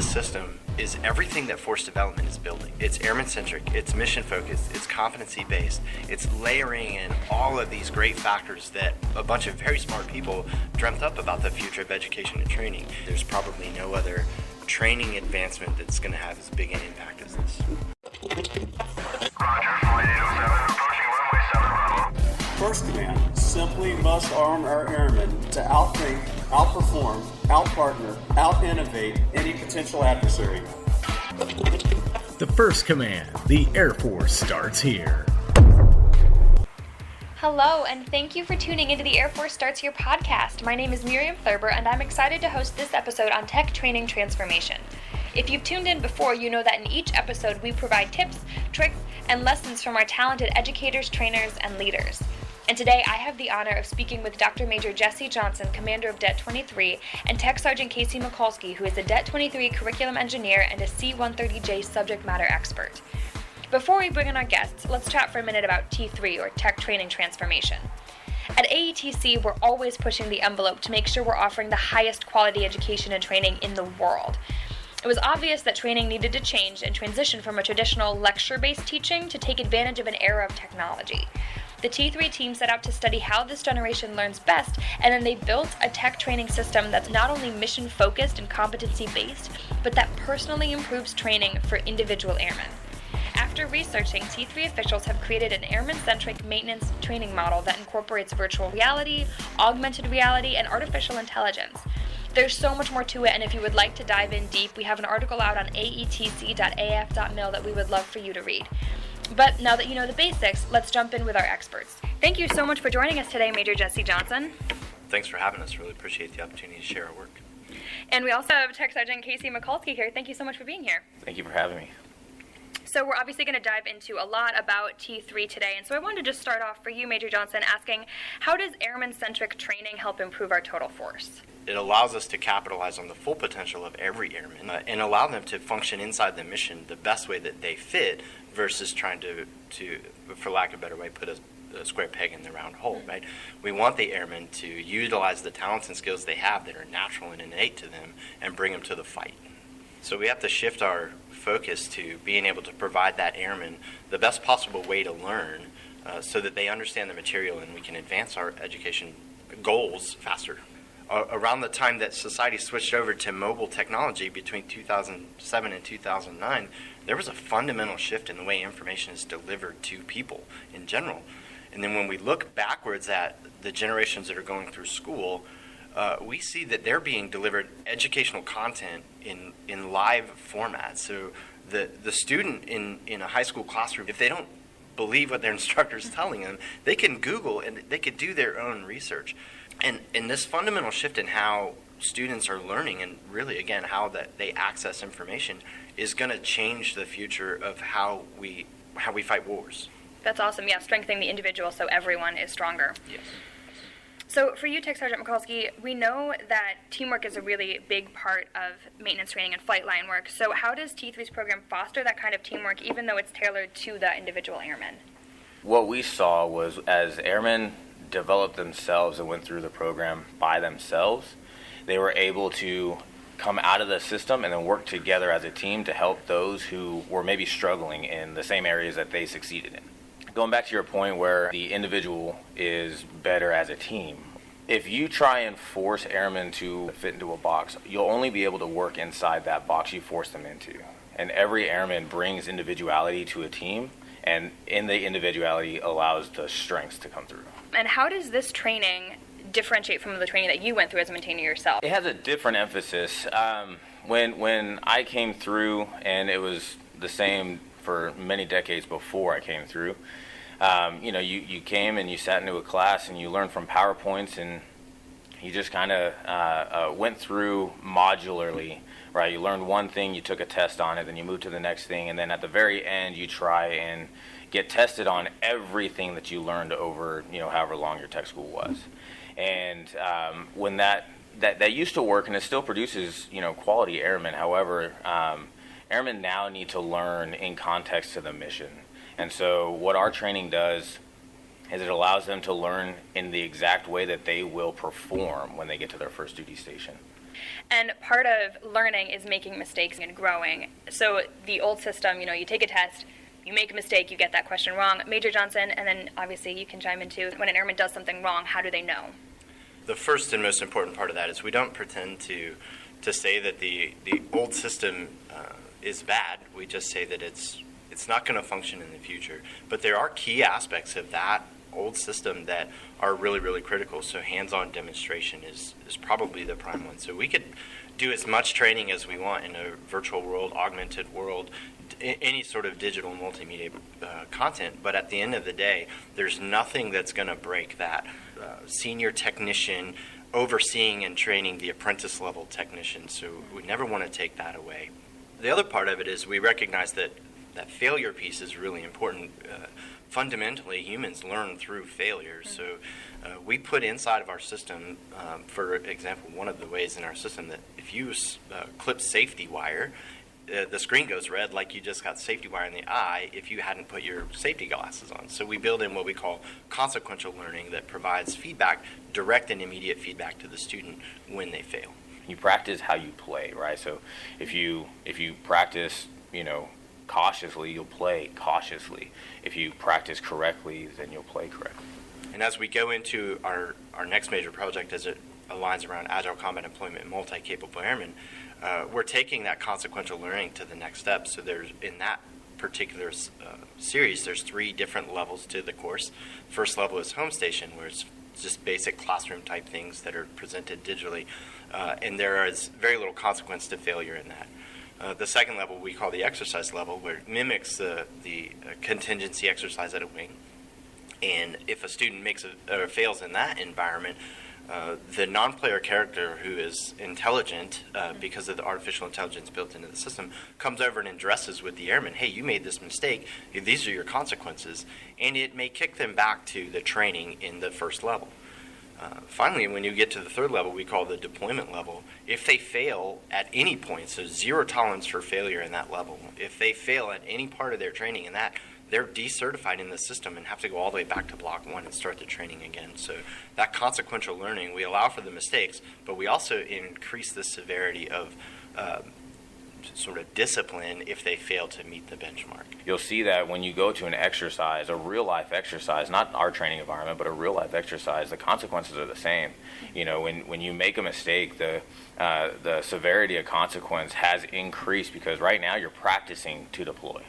this system is everything that force development is building. It's airman-centric, it's mission-focused, it's competency-based, it's layering in all of these great factors that a bunch of very smart people dreamt up about the future of education and training. There's probably no other training advancement that's going to have as big an impact as this. Roger, flight 807, approaching runway 7 Bravo. First command simply must arm our airmen to outthink, outperform, outpartner, out-innovate any potential adversary. The first command, the Air Force, starts here. Hello, and thank you for tuning into the Air Force Starts Here podcast. My name is Miriam Thurber, and I'm excited to host this episode on tech training transformation. If you've tuned in before, you know that in each episode we provide tips, tricks, and lessons from our talented educators, trainers, and leaders. And today I have the honor of speaking with Dr. Major Jesse Johnsonn, Commander of Det 23, and Tech Sgt. Casey Michalski, who is a Det 23 curriculum engineer and a C-130J subject matter expert. Before we bring in our guests, let's chat for a minute about T3, or Tech Training Transformation. At AETC, we're always pushing the envelope to make sure we're offering the highest quality education and training in the world. It was obvious that training needed to change and transition from a traditional lecture-based teaching to take advantage of an era of technology. The T3 team set out to study how this generation learns best, and then they built a tech training system that's not only mission-focused and competency-based, but that personally improves training for individual airmen. After researching, T3 officials have created an Airman-Centric maintenance training model that incorporates virtual reality, augmented reality, and artificial intelligence. There's so much more to it, and if you would like to dive in deep, we have an article out on aetc.af.mil that we would love for you to read. But now that you know the basics, let's jump in with our experts. Thank you so much for joining us today, Major Jesse Johnsonn. Thanks for having us. Really appreciate the opportunity to share our work. And we also have Tech Sgt. Casey Michalski here. Thank you so much for being here. Thank you for having me. So we're obviously going to dive into a lot about T3 today, and so I wanted to just start off for you, Major Johnsonn, asking, how does Airman-Centric training help improve our total force? It allows us to capitalize on the full potential of every airman and allow them to function inside the mission the best way that they fit versus trying to for lack of a better way, put a square peg in the round hole, right? We want the airmen to utilize the talents and skills they have that are natural and innate to them and bring them to the fight. So we have to shift our focus to being able to provide that airman the best possible way to learn so that they understand the material and we can advance our education goals faster. Around the time that society switched over to mobile technology between 2007 and 2009, there was a fundamental shift in the way information is delivered to people in general. And then when we look backwards at the generations that are going through school, we see that they're being delivered educational content in live formats. So the student in a high school classroom, if they don't believe what their instructor is telling them, they can Google and they could do their own research. And this fundamental shift in how students are learning and really, again, how that they access information is going to change the future of how we fight wars. That's awesome. Yeah, strengthening the individual so everyone is stronger. Yes. So for you, Tech Sgt. Michalski, we know that teamwork is a really big part of maintenance training and flight line work. So how does T3's program foster that kind of teamwork, even though it's tailored to the individual airman? What we saw was as airmen developed themselves and went through the program by themselves, they were able to come out of the system and then work together as a team to help those who were maybe struggling in the same areas that they succeeded in. Going back to your point where the individual is better as a team, if you try and force airmen to fit into a box, you'll only be able to work inside that box you force them into. And every airman brings individuality to a team, and in the individuality allows the strengths to come through. And how does this training differentiate from the training that you went through as a maintainer yourself? It has a different emphasis. When I came through, and it was the same for many decades before I came through, you came and you sat into a class and you learned from PowerPoints and you just kind of went through modularly, right? You learned one thing, you took a test on it, then you moved to the next thing, and then at the very end you try and get tested on everything that you learned over, however long your tech school was. And when that used to work, and it still produces, quality airmen. However, airmen now need to learn in context to the mission. And so what our training does is it allows them to learn in the exact way that they will perform when they get to their first duty station. And part of learning is making mistakes and growing. So the old system, you take a test, you make a mistake, you get that question wrong. Major Johnsonn, and then obviously you can chime in too, when an airman does something wrong, how do they know? The first and most important part of that is we don't pretend to say that the old system is bad. We just say that it's not going to function in the future. But there are key aspects of that old system that are really, really critical. So hands-on demonstration is probably the prime one. So we could do as much training as we want in a virtual world, augmented world, any sort of digital multimedia content, but at the end of the day, there's nothing that's going to break that senior technician overseeing and training the apprentice level technician. So we never want to take that away. The other part of it is we recognize that failure piece is really important. Fundamentally, humans learn through failure. So we put inside of our system, for example, one of the ways in our system that if you clip safety wire, the screen goes red like you just got safety wire in the eye if you hadn't put your safety glasses on. So we build in what we call consequential learning that provides feedback, direct and immediate feedback to the student when they fail. You practice how you play, right? So if you practice, cautiously, you'll play cautiously. If you practice correctly, then you'll play correctly. And as we go into our next major project, as it aligns around agile combat employment and multi-capable airmen, we're taking that consequential learning to the next step. So there's, in that particular series, there's 3 different levels to the course. First level is home station, where it's just basic classroom type things that are presented digitally, and there is very little consequence to failure in that. The second level we call the exercise level, where it mimics the contingency exercise at a wing. And if a student fails in that environment, the non-player character who is intelligent because of the artificial intelligence built into the system comes over and addresses with the airman, hey, you made this mistake, these are your consequences, and it may kick them back to the training in the first level. Finally, when you get to the third level, we call the deployment level. If they fail at any point, so zero tolerance for failure in that level, if they fail at any part of their training in that, they're decertified in the system and have to go all the way back to block 1 and start the training again. So that consequential learning, we allow for the mistakes, but we also increase the severity of sort of discipline if they fail to meet the benchmark. You'll see that when you go to an exercise, a real-life exercise, not our training environment, but a real-life exercise, the consequences are the same. When you make a mistake, the severity of consequence has increased because right now you're practicing to deploy.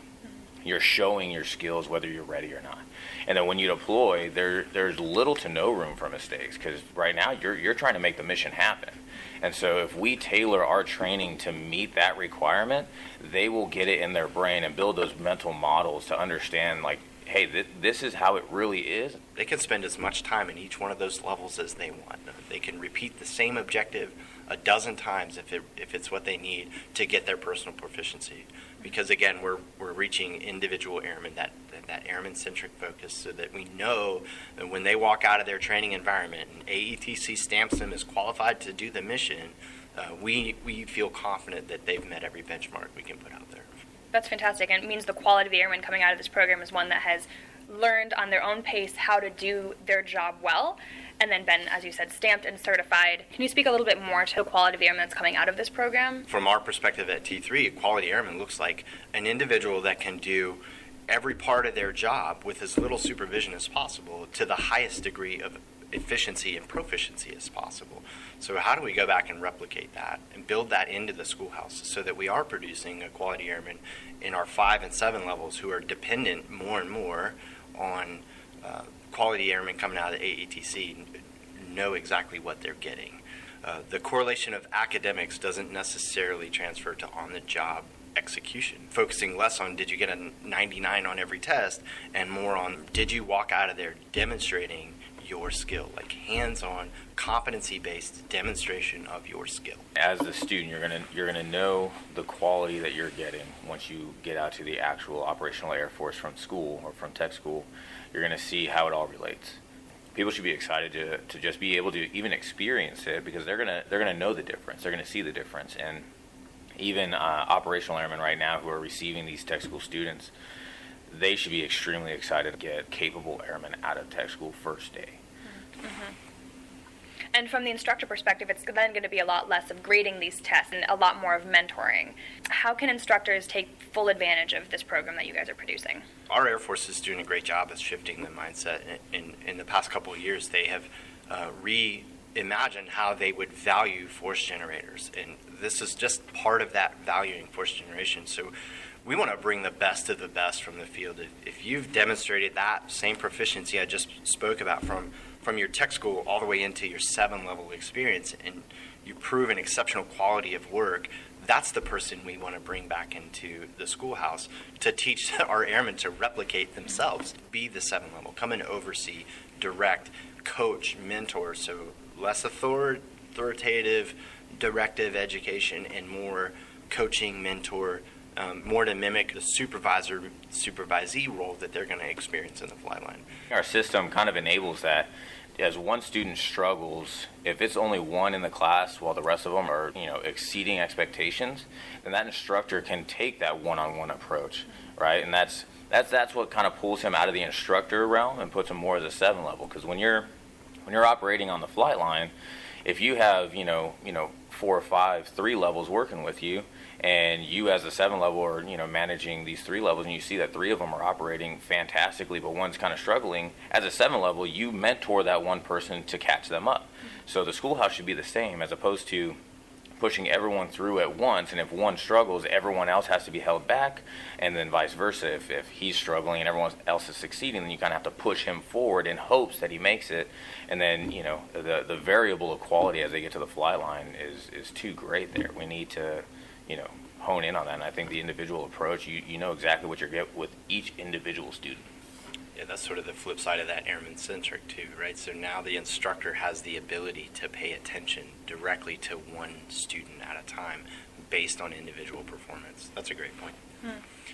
You're showing your skills whether you're ready or not. And then when you deploy, there's little to no room for mistakes because right now you're trying to make the mission happen. And so if we tailor our training to meet that requirement, they will get it in their brain and build those mental models to understand, like, hey, this is how it really is. They can spend as much time in each one of those levels as they want. They can repeat the same objective a dozen times if it's what they need to get their personal proficiency. Because again, we're reaching individual airmen, that airman-centric focus, so that we know that when they walk out of their training environment and AETC stamps them as qualified to do the mission, we feel confident that they've met every benchmark we can put out there. That's fantastic, and it means the quality of the airman coming out of this program is one that has learned on their own pace how to do their job well, and then been, as you said, stamped and certified. Can you speak a little bit more to the quality of the airman that's coming out of this program? From our perspective at T3, a quality airman looks like an individual that can do every part of their job with as little supervision as possible to the highest degree of efficiency and proficiency as possible. So how do we go back and replicate that and build that into the schoolhouse so that we are producing a quality airman in our 5 and 7 levels who are dependent more and more on quality airmen coming out of the AETC know exactly what they're getting. The correlation of academics doesn't necessarily transfer to on-the-job execution, focusing less on did you get a 99 on every test and more on did you walk out of there demonstrating your skill, like hands-on, competency-based demonstration of your skill. As a student, you're gonna know the quality that you're getting once you get out to the actual operational Air Force from school or from tech school. You're gonna see how it all relates. People should be excited to just be able to even experience it because they're gonna know the difference. They're gonna see the difference. And even operational airmen right now who are receiving these tech school students, they should be extremely excited to get capable airmen out of tech school first day. Mm-hmm. And from the instructor perspective, it's then going to be a lot less of grading these tests and a lot more of mentoring. How can instructors take full advantage of this program that you guys are producing? Our Air Force is doing a great job of shifting the mindset. In the past couple of years, they have reimagined how they would value force generators. And this is just part of that valuing force generation. So we want to bring the best of the best from the field. If you've demonstrated that same proficiency I just spoke about from your tech school all the way into your 7-level experience, and you prove an exceptional quality of work, that's the person we want to bring back into the schoolhouse to teach our airmen to replicate themselves, be the 7-level, come and oversee, direct, coach, mentor. So less authoritative, directive education, and more coaching, mentor, more to mimic the supervisee role that they're going to experience in the flight line. Our system kind of enables that. As one student struggles, if it's only one in the class while the rest of them are, exceeding expectations, then that instructor can take that one-on-one approach, right? And that's what kind of pulls him out of the instructor realm and puts him more as a 7-level. Because when you're operating on the flight line, if you have 4 or 5 3 levels working with you, and you as a 7-level are managing these 3 levels, and you see that 3 of them are operating fantastically, but one's kind of struggling, as a 7-level, you mentor that one person to catch them up. So the schoolhouse should be the same, as opposed to pushing everyone through at once, and if one struggles, everyone else has to be held back, and then vice versa. If he's struggling and everyone else is succeeding, then you kind of have to push him forward in hopes that he makes it, and then the variable of quality as they get to the fly line is too great there. We need to hone in on that, and I think the individual approach, you know exactly what you're getting with each individual student. Yeah, that's sort of the flip side of that Airman-Centric too, right? So now the instructor has the ability to pay attention directly to one student at a time based on individual performance. That's a great point.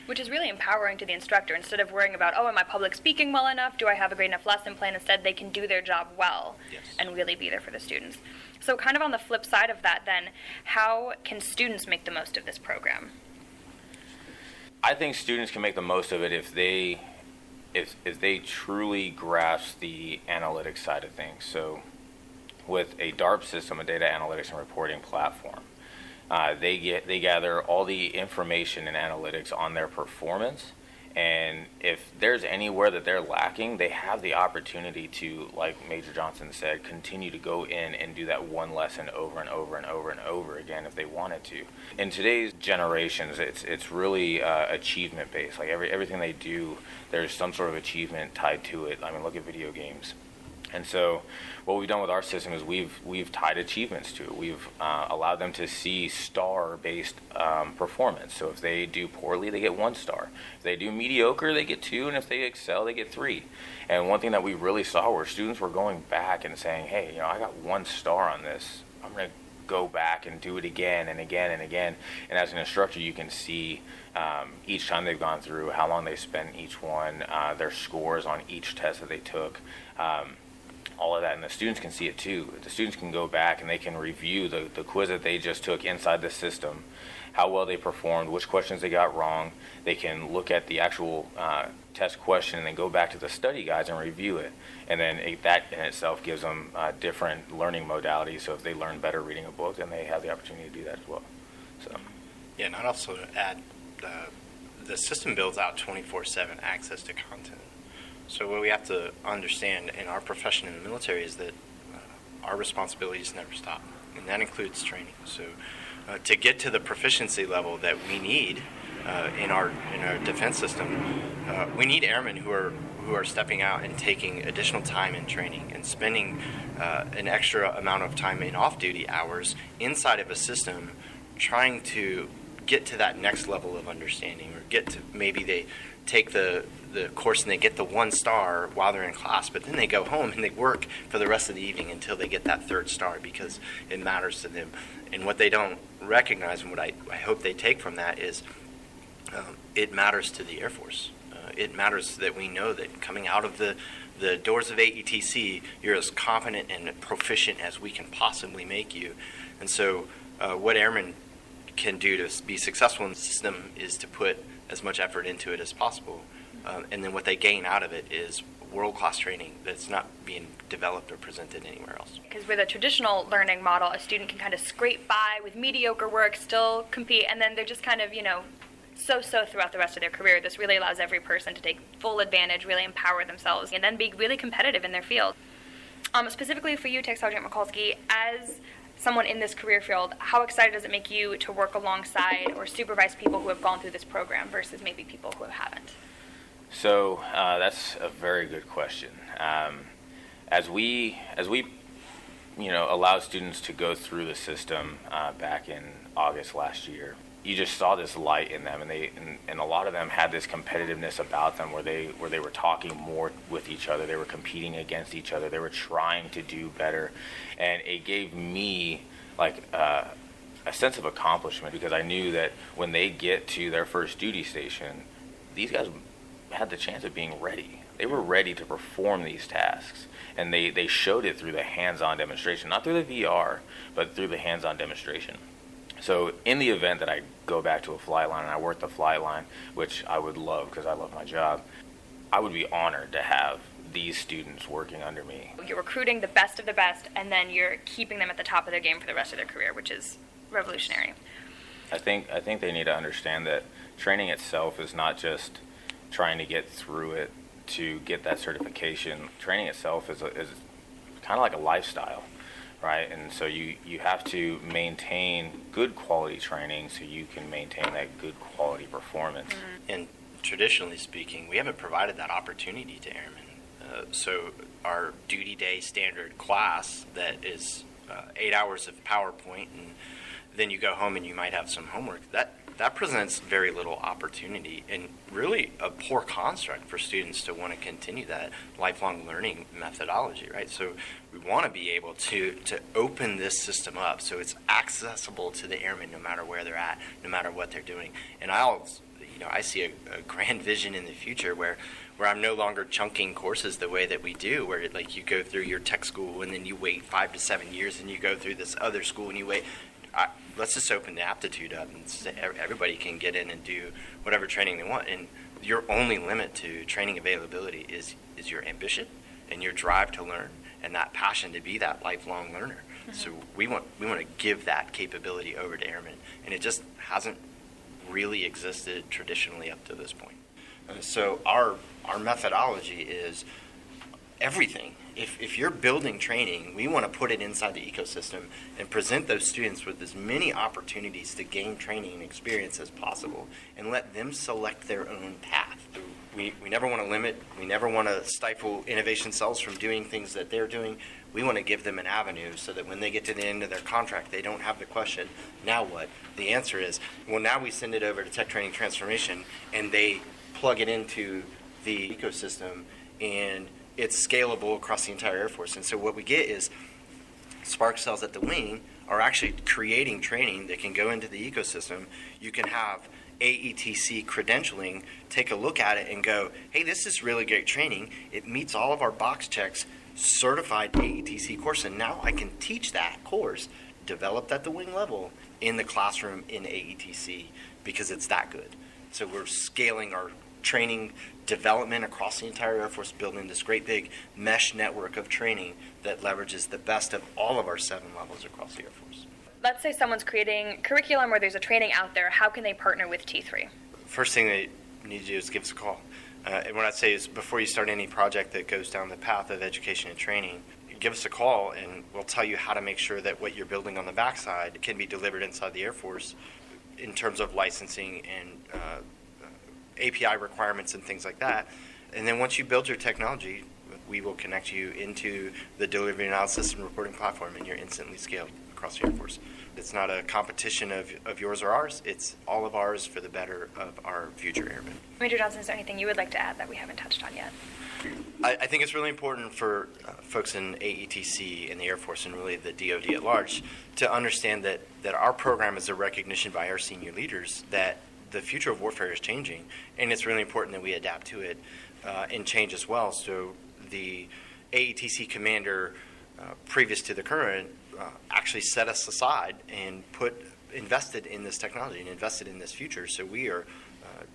Which is really empowering to the instructor. Instead of worrying about, am I public speaking well enough? Do I have a great enough lesson plan? Instead, they can do their job well and really be there for the students. So kind of on the flip side of that then, how can students make the most of this program? I think students can make the most of it if they truly grasp the analytics side of things. So with a DARP system, a data analytics and reporting platform, they gather all the information and analytics on their performance, and if there's anywhere that they're lacking, they have the opportunity to, like Major Johnsonn said, continue to go in and do that one lesson over and over and over and over again if they wanted to. In today's generations, it's really achievement based. Like everything they do, there's some sort of achievement tied to it. I mean, look at video games. And so what we've done with our system is we've tied achievements to it. We've allowed them to see star-based performance. So if they do poorly, they get 1 star. If they do mediocre, they get 2. And if they excel, they get 3. And one thing that we really saw were students were going back and saying, hey, I got 1 star on this. I'm going to go back and do it again and again and again. And as an instructor, you can see each time they've gone through, how long they spent each one, their scores on each test that they took. All of that, and the students can see it too. The students can go back and they can review the quiz that they just took inside the system, how well they performed, which questions they got wrong. They can look at the actual test question and then go back to the study guides and review it. And then that in itself gives them different learning modalities. So if they learn better reading a book, then they have the opportunity to do that as well. So, yeah, and I'd also add the system builds out 24/7 access to content. So what we have to understand in our profession in the military is that our responsibilities never stop, and that includes training. So to get to the proficiency level that we need in our defense system, we need airmen who are stepping out and taking additional time in training and spending an extra amount of time in off-duty hours inside of a system trying to get to that next level of understanding, or get to, maybe they take the course and they get the 1 star while they're in class, but then they go home and they work for the rest of the evening until they get that 3rd star because it matters to them. And what they don't recognize, and what I hope they take from that, is it matters to the Air Force. It matters that we know that coming out of the doors of AETC, you're as competent and proficient as we can possibly make you. And so what airmen can do to be successful in the system is to put as much effort into it as possible. And then what they gain out of it is world-class training that's not being developed or presented anywhere else. Because with a traditional learning model, a student can kind of scrape by with mediocre work, still compete, and then they're just kind of, so-so throughout the rest of their career. This really allows every person to take full advantage, really empower themselves, and then be really competitive in their field. Specifically for you, Tech Sergeant Michalski, as someone in this career field, how excited does it make you to work alongside or supervise people who have gone through this program versus maybe people who haven't? So that's a very good question. As we allow students to go through the system back in August last year, you just saw this light in them, and a lot of them had this competitiveness about them where they were talking more with each other, they were competing against each other, they were trying to do better, and it gave me a sense of accomplishment, because I knew that when they get to their first duty station, these guys had the chance of being ready. They were ready to perform these tasks, and they showed it through the hands-on demonstration, not through the VR, but through the hands-on demonstration. So in the event that I go back to a flight line and I work the flight line, which I would love because I love my job, I would be honored to have these students working under me. You're recruiting the best of the best, and then you're keeping them at the top of their game for the rest of their career, which is revolutionary. I think they need to understand that training itself is not just trying to get through it to get that certification. Training itself is kind of like a lifestyle. Right, and so you have to maintain good quality training so you can maintain that good quality performance. Mm-hmm. And traditionally speaking, we haven't provided that opportunity to airmen. So our duty day standard class that is 8 hours of PowerPoint, and then you go home and you might have some homework, that presents very little opportunity and really a poor construct for students to want to continue that lifelong learning methodology, right? So we want to be able to open this system up so it's accessible to the airmen no matter where they're at, no matter what they're doing. And I see a grand vision in the future where I'm no longer chunking courses the way that we do, where you go through your tech school and then you wait 5 to 7 years and you go through this other school and you wait. Let's just open the aptitude up and say everybody can get in and do whatever training they want. And your only limit to training availability is your ambition and your drive to learn and that passion to be that lifelong learner. Mm-hmm. So we want to give that capability over to airmen, and it just hasn't really existed traditionally up to this point. So our methodology is everything. If you're building training, we want to put it inside the ecosystem and present those students with as many opportunities to gain training and experience as possible and let them select their own path. We never want to limit, we never want to stifle innovation cells from doing things that they're doing. We want to give them an avenue so that when they get to the end of their contract, they don't have the question, now what? The answer is, well, now we send it over to Tech Training Transformation and they plug it into the ecosystem and it's scalable across the entire Air Force. And so what we get is spark cells at the wing are actually creating training that can go into the ecosystem. You can have AETC credentialing take a look at it and go, hey, this is really great training. It meets all of our box checks, certified AETC course, and now I can teach that course developed at the wing level in the classroom in AETC because it's that good. So we're scaling our training development across the entire Air Force, building this great big mesh network of training that leverages the best of all of our 7 levels across the Air Force. Let's say someone's creating curriculum or there's a training out there. How can they partner with T3? First thing they need to do is give us a call. And what I'd say is before you start any project that goes down the path of education and training, give us a call and we'll tell you how to make sure that what you're building on the backside can be delivered inside the Air Force in terms of licensing and API requirements and things like that. And then once you build your technology, we will connect you into the delivery analysis and reporting platform, and you're instantly scaled across the Air Force. It's not a competition of yours or ours. It's all of ours for the better of our future airmen. Major Johnsonn, is there anything you would like to add that we haven't touched on yet? I think it's really important for folks in AETC and the Air Force and really the DoD at large to understand that our program is a recognition by our senior leaders that the future of warfare is changing, and it's really important that we adapt to it and change as well. So the AETC commander, previous to the current, actually set us aside and put invested in this technology and invested in this future. So we are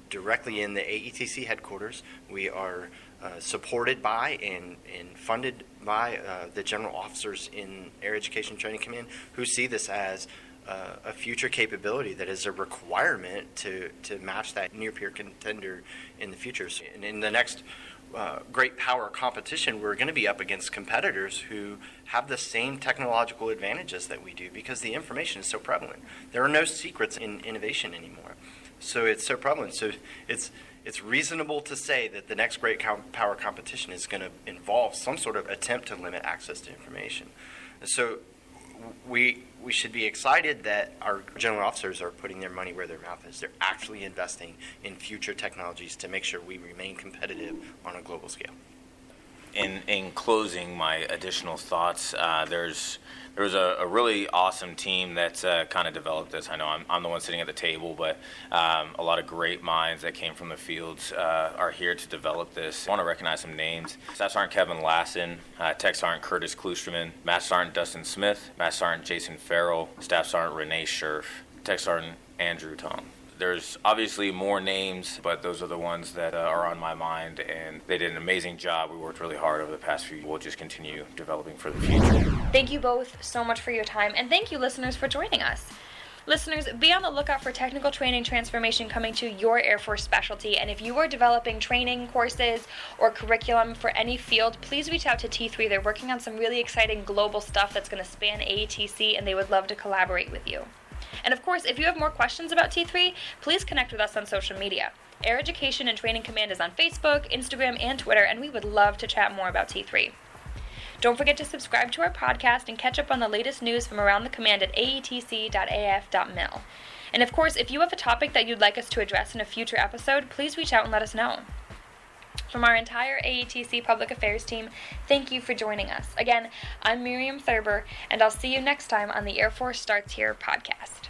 directly in the AETC headquarters. We are supported by and funded by the general officers in Air Education Training Command, who see this as a future capability that is a requirement to match that near-peer contender in the future. And in the next great power competition, we're going to be up against competitors who have the same technological advantages that we do, because the information is so prevalent. There are no secrets in innovation anymore. So it's so prevalent. So it's reasonable to say that the next great power competition is going to involve some sort of attempt to limit access to information. So we should be excited that our general officers are putting their money where their mouth is. They're actually investing in future technologies to make sure we remain competitive on a global scale. In closing, my additional thoughts, there was a really awesome team that's kind of developed this. I know I'm the one sitting at the table, but a lot of great minds that came from the fields are here to develop this. I want to recognize some names. Staff Sergeant Kevin Lassen, Tech Sergeant Curtis Klusterman, Master Sergeant Dustin Smith, Master Sergeant Jason Farrell, Staff Sergeant Renee Scherf, Tech Sergeant Andrew Tong. There's obviously more names, but those are the ones that are on my mind, and they did an amazing job. We worked really hard over the past few years. We'll just continue developing for the future. Thank you both so much for your time, and thank you, listeners, for joining us. Listeners, be on the lookout for technical training transformation coming to your Air Force specialty, and if you are developing training courses or curriculum for any field, please reach out to T3. They're working on some really exciting global stuff that's going to span AETC, and they would love to collaborate with you. And of course, if you have more questions about T3, please connect with us on social media. Air Education and Training Command is on Facebook, Instagram, and Twitter, and we would love to chat more about T3. Don't forget to subscribe to our podcast and catch up on the latest news from around the command at aetc.af.mil. And of course, if you have a topic that you'd like us to address in a future episode, please reach out and let us know. From our entire AETC Public Affairs team, thank you for joining us. Again, I'm Miriam Thurber, and I'll see you next time on the Air Force Starts Here podcast.